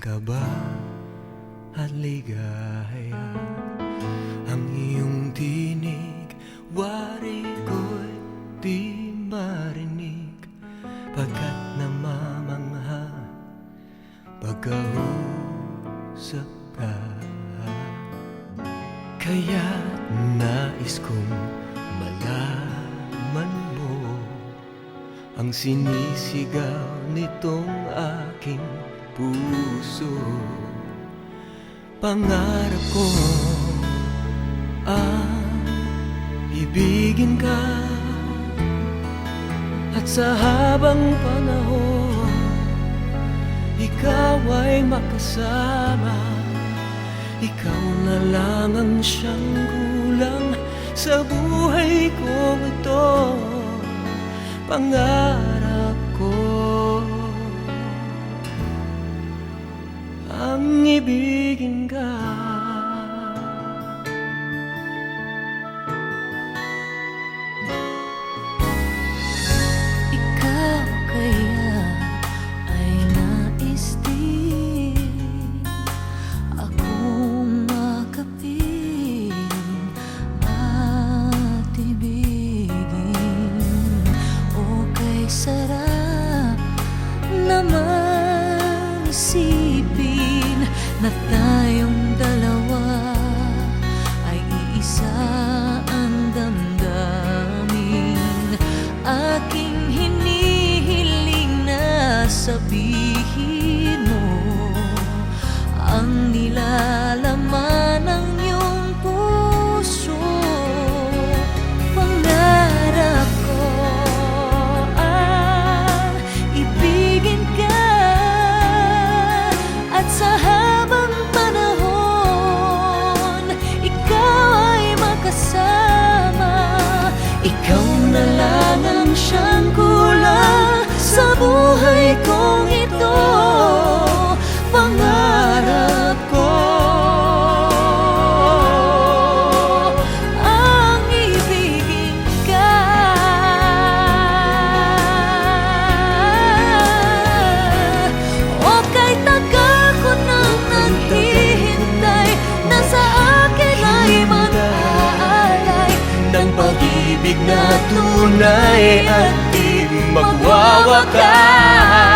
ka ba at ligaya? Ang iyong tinig, wari ko'y di marinig, pagkat namamangha pagkausap ka. Kaya't nais kong malaman mo ang sinisigaw nitong aking puso. Pangarap ko ang ibigin ka, at sa habang panahon ikaw ay makasama. Ikaw na lang ang siyang kulang sa buhay kong ito. Pangarap ko ang ibigin ka. Ikaw kaya ay nais din akong makapin at ibigin. O kay sarap naman isipin na tayong dalawa ay iisa ang damdamin. Aking hinihiling na sabihin mo ang nilalaman ng iyong puso. Pangarap ko ang ibigin ka, at sa habang panahon ikaw ay makasama. Ikaw na lang ang siyang kulang sa buhay kong ito. Pangarap ko ang ibigin ka. O kay tagal ko nang naghihintay na sa akin ay mag-aalay Ng pag-ibig na tunay at di magwawakas.